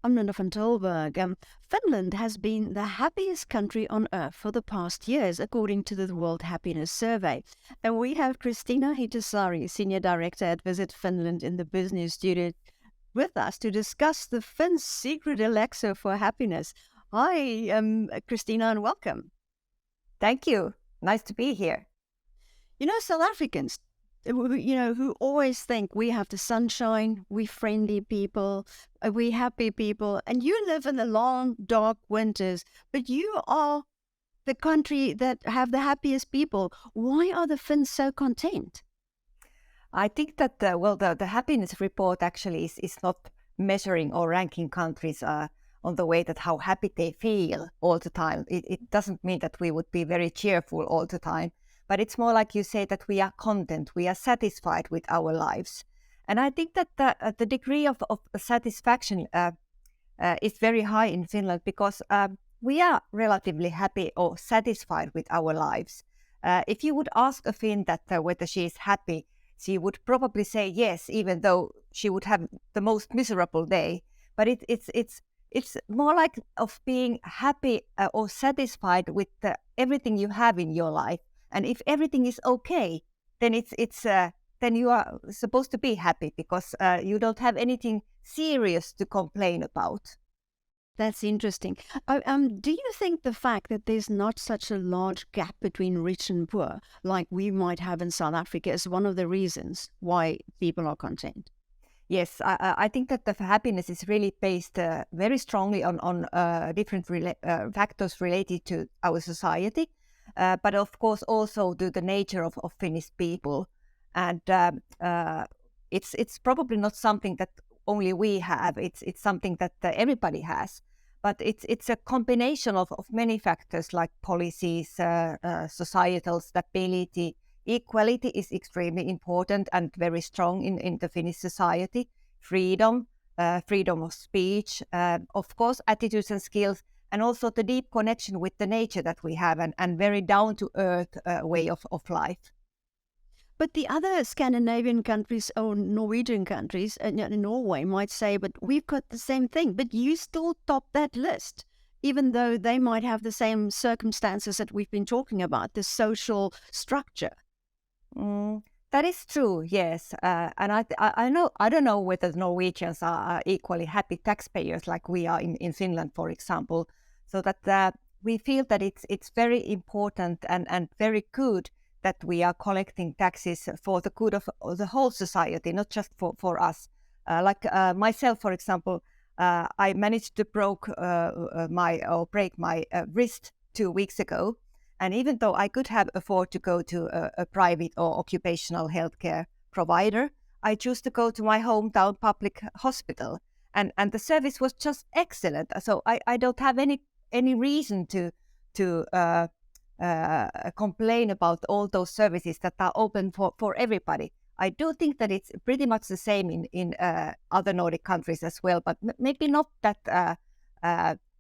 I'm Linda from Tilburg. Finland has been the happiest country on earth for the past years, according to the World Happiness Survey. And we have Kristiina Hietasaari, Senior Director at Visit Finland in the BizNews studio, with us to discuss the Finns' secret elixir for happiness. Hi, Kristiina, and welcome. Thank you. Nice to be here. You know, South Africans, who always think we have the sunshine, we friendly people, we happy people, and you live in the long, dark winters, but you are the country that have the happiest people. Why are the Finns so content? I think that, the happiness report actually is not measuring or ranking countries on the way that how happy they feel all the time. It doesn't mean that we would be very cheerful all the time. But it's more like you say that we are content, we are satisfied with our lives. And I think that the degree of satisfaction is very high in Finland because we are relatively happy or satisfied with our lives. If you would ask a Finn that whether she is happy, she would probably say yes, even though she would have the most miserable day. But it's more like of being happy or satisfied with everything you have in your life. And if everything is okay, then then you are supposed to be happy because you don't have anything serious to complain about. That's interesting. Do you think the fact that there's not such a large gap between rich and poor, like we might have in South Africa, is one of the reasons why people are content? Yes, I think that the happiness is really based very strongly on different factors related to our society. But of course also to the nature of Finnish people. And it's probably not something that only we have, it's something that everybody has. But it's a combination of many factors like policies, societal stability. Equality is extremely important and very strong in the Finnish society. Freedom of speech, of course attitudes and skills, and also the deep connection with the nature that we have and very down-to-earth way of life. But the other Scandinavian countries or Norwegian countries, Norway might say, but we've got the same thing, but you still top that list, even though they might have the same circumstances that we've been talking about, the social structure. That is true, yes. And I don't know whether Norwegians are equally happy taxpayers like we are in Finland, for example. So that we feel that it's very important and very good that we are collecting taxes for the good of the whole society, not just for us. Myself, for example, I managed to break my wrist 2 weeks ago. And even though I could have afford to go to a private or occupational healthcare provider, I chose to go to my hometown public hospital. And the service was just excellent. So I don't have any reason to complain about all those services that are open for everybody. I do think that it's pretty much the same in other Nordic countries as well, but maybe not that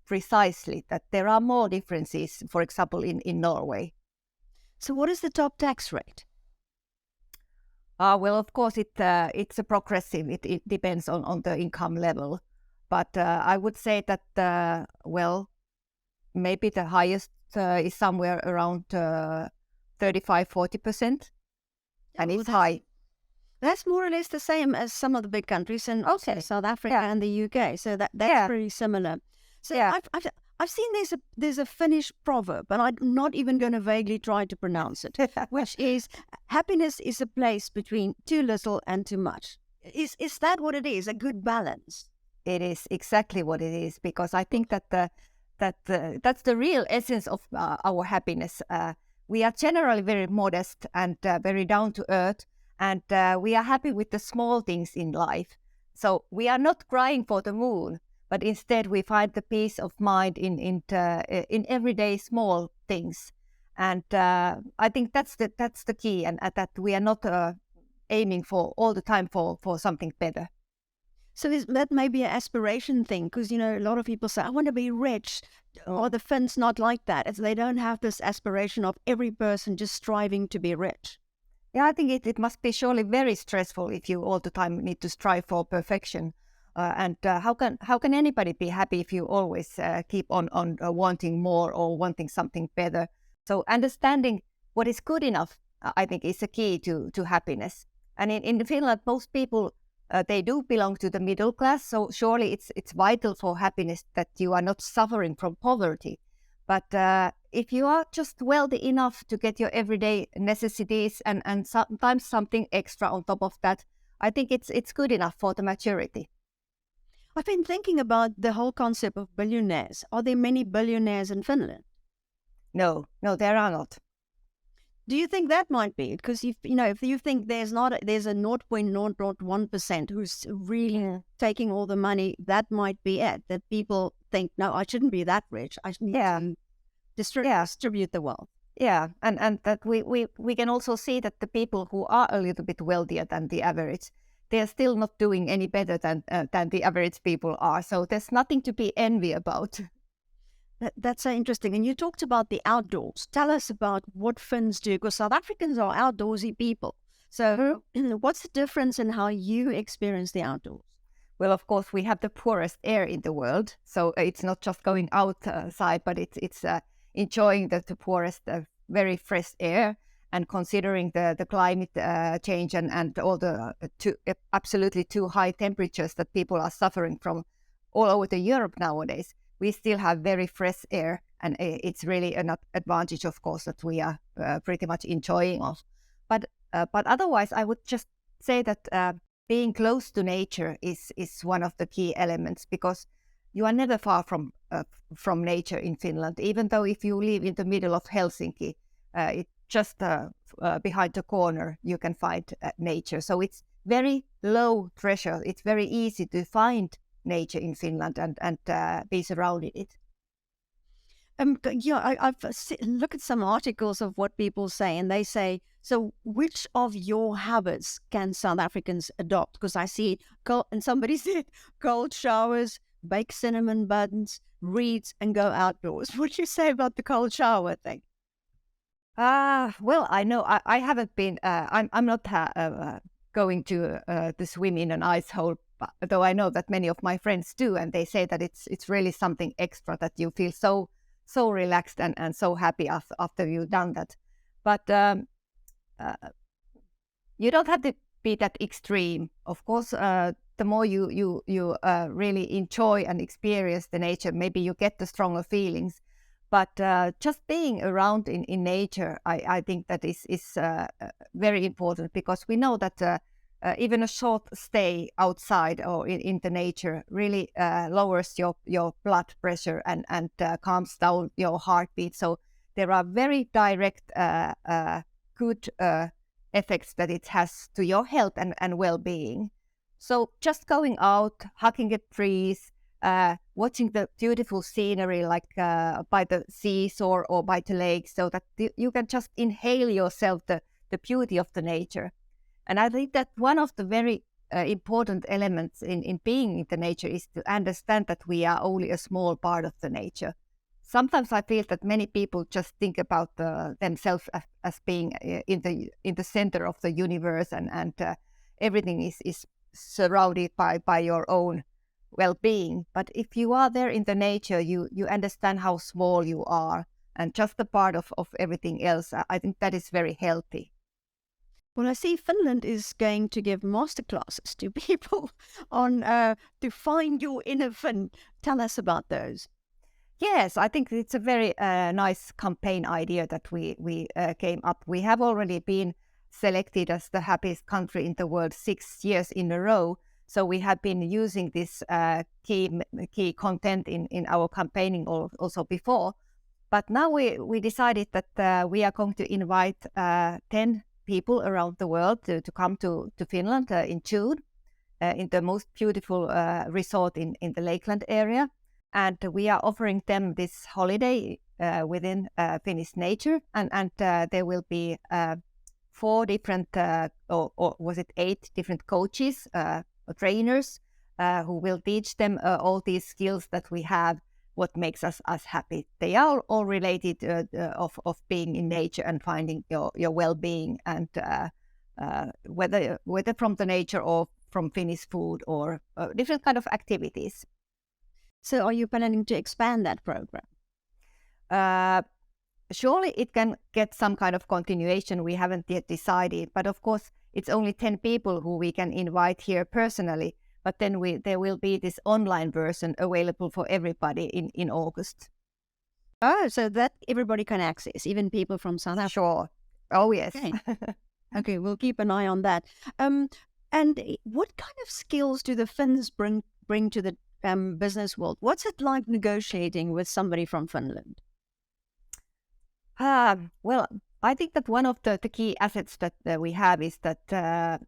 precisely, that there are more differences, for example, in Norway. So what is the top tax rate? Well, of course, it's a progressive. It depends on the income level. But I would say that, maybe the highest is somewhere around 35-40%. And it's high. That's more or less the same as some of the big countries in South Africa and the UK. So that's pretty similar. So yeah. I've seen there's a Finnish proverb, and I'm not even going to vaguely try to pronounce it, which is happiness is a place between too little and too much. Is that what it is? A good balance? It is exactly what it is, because I think that that's the real essence of our happiness. We are generally very modest and very down to earth, and we are happy with the small things in life. So we are not crying for the moon, but instead we find the peace of mind in everyday small things. And I think that's the key, and that we are not aiming for all the time for something better. So that may be an aspiration thing, because, a lot of people say, I want to be rich. Or the Finns not like that. They don't have this aspiration of every person just striving to be rich. Yeah, I think it must be surely very stressful if you all the time need to strive for perfection. And how can anybody be happy if you always keep on wanting more or wanting something better? So understanding what is good enough, I think, is a key to happiness. And in Finland, most people they do belong to the middle class. So surely it's vital for happiness that you are not suffering from poverty. But if you are just wealthy enough to get your everyday necessities and sometimes something extra on top of that, I think it's good enough for the maturity. I've been thinking about the whole concept of billionaires. Are there many billionaires in Finland? No, there are not. Do you think that might be? Because if you think there's a 0.001% who's really taking all the money, that might be it. That people think, no, I shouldn't be that rich. I need to distribute the wealth. Yeah, and that we can also see that the people who are a little bit wealthier than the average, they're still not doing any better than the average people are. So there's nothing to be envy about. That's so interesting. And you talked about the outdoors. Tell us about what Finns do, because South Africans are outdoorsy people. So what's the difference in how you experience the outdoors? Well, of course, we have the poorest air in the world. So it's not just going outside, but it's enjoying the poorest, very fresh air, and considering the climate change and all the absolutely too high temperatures that people are suffering from all over the Europe nowadays. We still have very fresh air, and it's really an advantage, of course, that we are pretty much enjoying of. But otherwise, I would just say that being close to nature is one of the key elements, because you are never far from nature in Finland. Even though if you live in the middle of Helsinki, it just behind the corner you can find nature. So it's very low pressure. It's very easy to find nature in Finland and be surrounded it. I've looked at some articles of what people say, and they say, so which of your habits can South Africans adopt? Because I see and somebody said cold showers, bake cinnamon buns, read, and go outdoors. What do you say about the cold shower thing? Well, I know I haven't been. I'm not going to swim in an ice hole, though I know that many of my friends do, and they say that it's really something extra, that you feel so relaxed and so happy after you've done that. But you don't have to be that extreme. Of course, the more you really enjoy and experience the nature, maybe you get the stronger feelings. But just being around in nature, I think that is very important, because we know that even a short stay outside or in the nature really lowers your blood pressure and calms down your heartbeat. So there are very direct good effects that it has to your health and well-being. So just going out, hugging the trees, watching the beautiful scenery, like by the seashore or by the lake, so that you can just inhale yourself the beauty of the nature. And I think that one of the very important elements in being in the nature is to understand that we are only a small part of the nature. Sometimes I feel that many people just think about themselves as being in the center of the universe, and everything is surrounded by your own well-being. But if you are there in the nature, you understand how small you are and just a part of everything else. I think that is very healthy. Well, I see Finland is going to give masterclasses to people on to find your inner Finn. Tell us about those. Yes, I think it's a very nice campaign idea that we came up. We have already been selected as the happiest country in the world 6 years in a row. So we have been using this key content in our campaigning also before. But now we decided that we are going to invite 10 people around the world to come to Finland in June in the most beautiful resort in the Lakeland area. And we are offering them this holiday within Finnish nature. And there will be 4 different, or was it 8 different coaches, trainers, who will teach them all these skills that we have, what makes us happy. They are all related of being in nature and finding your well-being, and whether from the nature or from Finnish food or different kind of activities. So are you planning to expand that program? Surely it can get some kind of continuation. We haven't yet decided, but of course it's only 10 people who we can invite here personally. But then there will be this online version available for everybody in August. Oh, so that everybody can access, even people from South Africa. Sure. Oh, yes. Okay. Okay, we'll keep an eye on that. And what kind of skills do the Finns bring to the business world? What's it like negotiating with somebody from Finland? Well, I think that one of the key assets that we have is that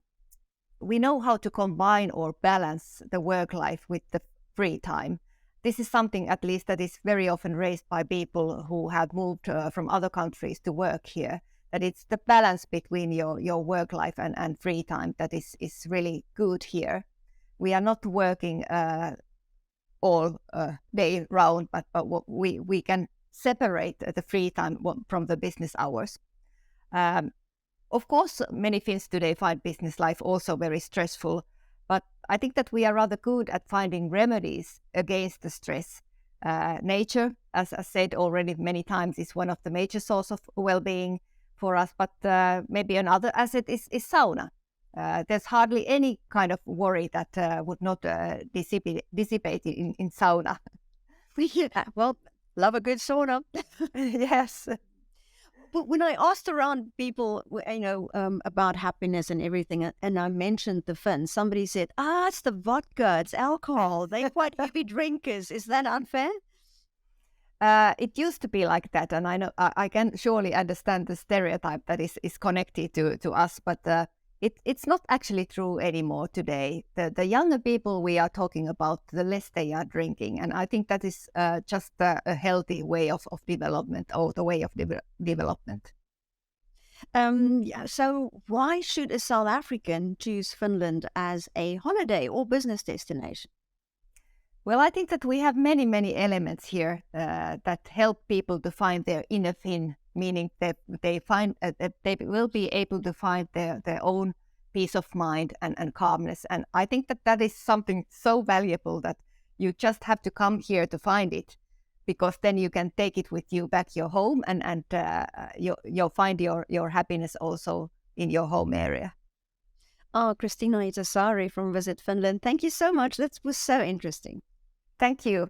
we know how to combine or balance the work life with the free time. This is something, at least, that is very often raised by people who have moved from other countries to work here. That it's the balance between your work life and free time that is really good here. We are not working all day round, but we can separate the free time from the business hours. Of course, many Finns today find business life also very stressful, but I think that we are rather good at finding remedies against the stress. Nature, as I said already many times, is one of the major sources of well-being for us, but maybe another asset is sauna. There's hardly any kind of worry that would not dissipate in sauna. Yeah, well, love a good sauna. Yes. But when I asked around people, about happiness and everything, and I mentioned the Finns, somebody said, it's the vodka, it's alcohol. They're quite heavy drinkers. Is that unfair? It used to be like that, and I know I can surely understand the stereotype that is connected to us, but it's not actually true anymore today. The younger people we are talking about, the less they are drinking, and I think that is just a healthy way of development, or the way of development. So why should a South African choose Finland as a holiday or business destination? Well, I think that we have many elements here that help people to find their inner Finn, meaning that they will be able to find their own peace of mind and calmness. And I think that is something so valuable that you just have to come here to find it, because then you can take it with you back your home, and you'll find your happiness also in your home area. Oh, Kristiina Hietasaari from Visit Finland. Thank you so much. That was so interesting. Thank you.